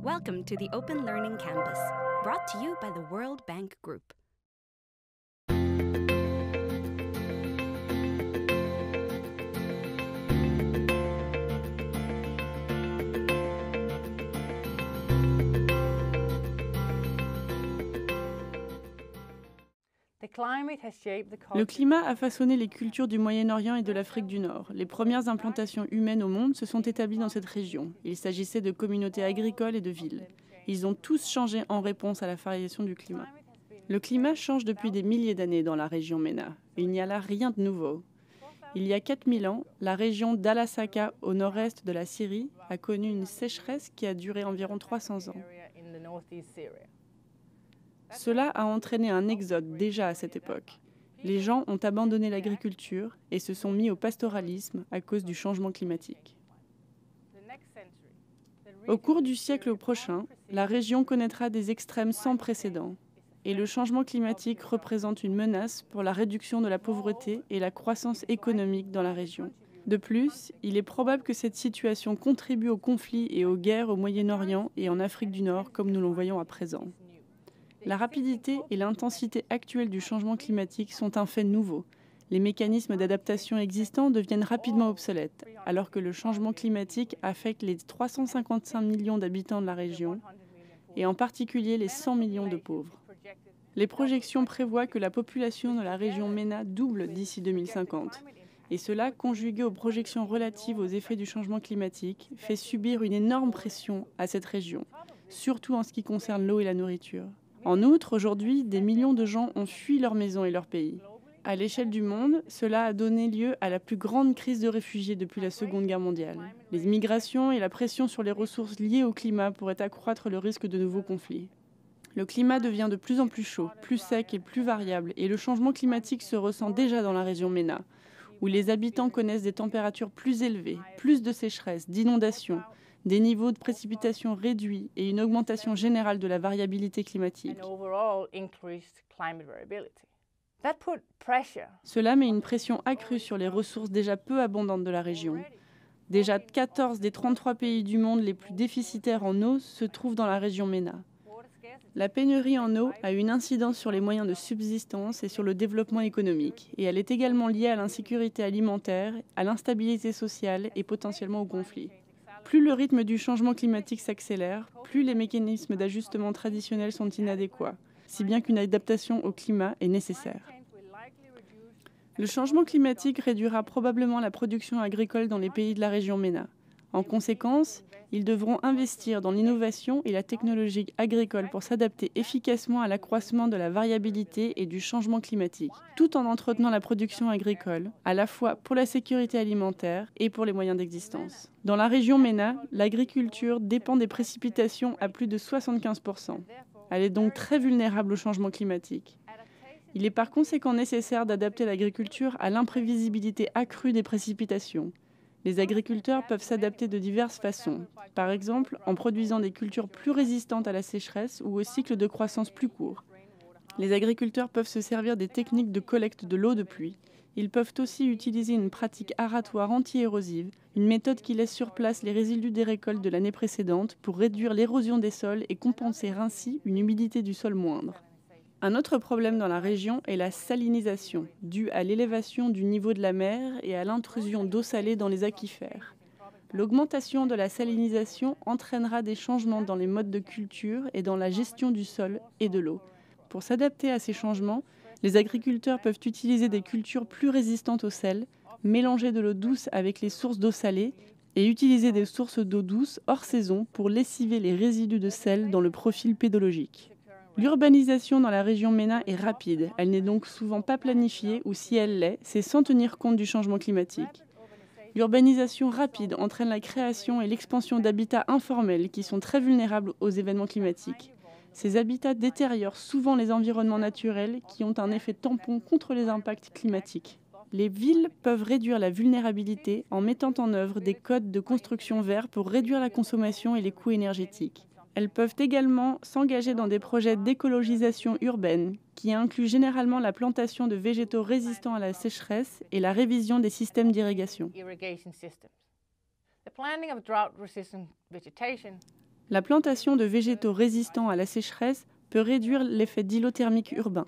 Welcome to the Open Learning Campus, brought to you by the World Bank Group. Le climat a façonné les cultures du Moyen-Orient et de l'Afrique du Nord. Les premières implantations humaines au monde se sont établies dans cette région. Il s'agissait de communautés agricoles et de villes. Ils ont tous changé en réponse à la variation du climat. Le climat change depuis des milliers d'années dans la région MENA. Il n'y a là rien de nouveau. Il y a 4000 ans, la région d'Al-Hasaka, au nord-est de la Syrie, a connu une sécheresse qui a duré environ 300 ans. Cela a entraîné un exode déjà à cette époque. Les gens ont abandonné l'agriculture et se sont mis au pastoralisme à cause du changement climatique. Au cours du siècle prochain, la région connaîtra des extrêmes sans précédent. Et le changement climatique représente une menace pour la réduction de la pauvreté et la croissance économique dans la région. De plus, il est probable que cette situation contribue aux conflits et aux guerres au Moyen-Orient et en Afrique du Nord, comme nous le voyons à présent. La rapidité et l'intensité actuelle du changement climatique sont un fait nouveau. Les mécanismes d'adaptation existants deviennent rapidement obsolètes, alors que le changement climatique affecte les 355 millions d'habitants de la région, et en particulier les 100 millions de pauvres. Les projections prévoient que la population de la région MENA double d'ici 2050, et cela, conjugué aux projections relatives aux effets du changement climatique, fait subir une énorme pression à cette région, surtout en ce qui concerne l'eau et la nourriture. En outre, aujourd'hui, des millions de gens ont fui leur maison et leur pays. À l'échelle du monde, cela a donné lieu à la plus grande crise de réfugiés depuis la Seconde Guerre mondiale. Les migrations et la pression sur les ressources liées au climat pourraient accroître le risque de nouveaux conflits. Le climat devient de plus en plus chaud, plus sec et plus variable, et le changement climatique se ressent déjà dans la région MENA, où les habitants connaissent des températures plus élevées, plus de sécheresse, d'inondations, des niveaux de précipitations réduits et une augmentation générale de la variabilité climatique. Cela met une pression accrue sur les ressources déjà peu abondantes de la région. Déjà 14 des 33 pays du monde les plus déficitaires en eau se trouvent dans la région MENA. La pénurie en eau a une incidence sur les moyens de subsistance et sur le développement économique, et elle est également liée à l'insécurité alimentaire, à l'instabilité sociale et potentiellement au conflit. Plus le rythme du changement climatique s'accélère, plus les mécanismes d'ajustement traditionnels sont inadéquats, si bien qu'une adaptation au climat est nécessaire. Le changement climatique réduira probablement la production agricole dans les pays de la région MENA. En conséquence, ils devront investir dans l'innovation et la technologie agricole pour s'adapter efficacement à l'accroissement de la variabilité et du changement climatique, tout en entretenant la production agricole, à la fois pour la sécurité alimentaire et pour les moyens d'existence. Dans la région MENA, l'agriculture dépend des précipitations à plus de 75%. Elle est donc très vulnérable au changement climatique. Il est par conséquent nécessaire d'adapter l'agriculture à l'imprévisibilité accrue des précipitations. Les agriculteurs peuvent s'adapter de diverses façons, par exemple en produisant des cultures plus résistantes à la sécheresse ou au cycle de croissance plus court. Les agriculteurs peuvent se servir des techniques de collecte de l'eau de pluie. Ils peuvent aussi utiliser une pratique aratoire anti-érosive, une méthode qui laisse sur place les résidus des récoltes de l'année précédente pour réduire l'érosion des sols et compenser ainsi une humidité du sol moindre. Un autre problème dans la région est la salinisation, due à l'élévation du niveau de la mer et à l'intrusion d'eau salée dans les aquifères. L'augmentation de la salinisation entraînera des changements dans les modes de culture et dans la gestion du sol et de l'eau. Pour s'adapter à ces changements, les agriculteurs peuvent utiliser des cultures plus résistantes au sel, mélanger de l'eau douce avec les sources d'eau salée et utiliser des sources d'eau douce hors saison pour lessiver les résidus de sel dans le profil pédologique. L'urbanisation dans la région MENA est rapide, elle n'est donc souvent pas planifiée ou si elle l'est, c'est sans tenir compte du changement climatique. L'urbanisation rapide entraîne la création et l'expansion d'habitats informels qui sont très vulnérables aux événements climatiques. Ces habitats détériorent souvent les environnements naturels qui ont un effet tampon contre les impacts climatiques. Les villes peuvent réduire la vulnérabilité en mettant en œuvre des codes de construction verts pour réduire la consommation et les coûts énergétiques. Elles peuvent également s'engager dans des projets d'écologisation urbaine qui incluent généralement la plantation de végétaux résistants à la sécheresse et la révision des systèmes d'irrigation. La plantation de végétaux résistants à la sécheresse peut réduire l'effet d'îlot thermique urbain.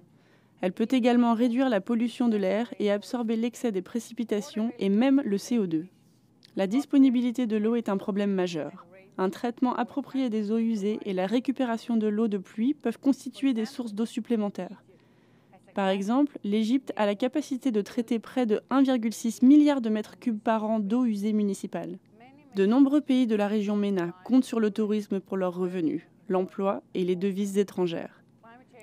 Elle peut également réduire la pollution de l'air et absorber l'excès des précipitations et même le CO2. La disponibilité de l'eau est un problème majeur. Un traitement approprié des eaux usées et la récupération de l'eau de pluie peuvent constituer des sources d'eau supplémentaires. Par exemple, l'Égypte a la capacité de traiter près de 1,6 milliard de mètres cubes par an d'eau usée municipale. De nombreux pays de la région MENA comptent sur le tourisme pour leurs revenus, l'emploi et les devises étrangères.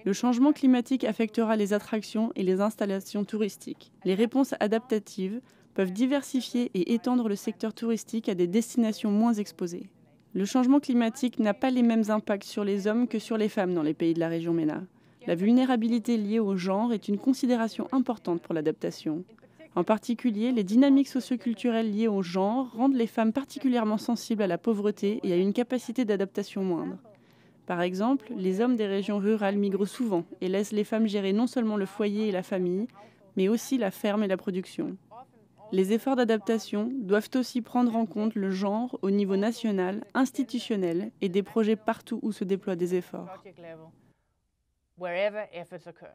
Le changement climatique affectera les attractions et les installations touristiques. Les réponses adaptatives peuvent diversifier et étendre le secteur touristique à des destinations moins exposées. Le changement climatique n'a pas les mêmes impacts sur les hommes que sur les femmes dans les pays de la région MENA. La vulnérabilité liée au genre est une considération importante pour l'adaptation. En particulier, les dynamiques socioculturelles liées au genre rendent les femmes particulièrement sensibles à la pauvreté et à une capacité d'adaptation moindre. Par exemple, les hommes des régions rurales migrent souvent et laissent les femmes gérer non seulement le foyer et la famille, mais aussi la ferme et la production. Les efforts d'adaptation doivent aussi prendre en compte le genre au niveau national, institutionnel et des projets partout où se déploient des efforts. wherever efforts occur.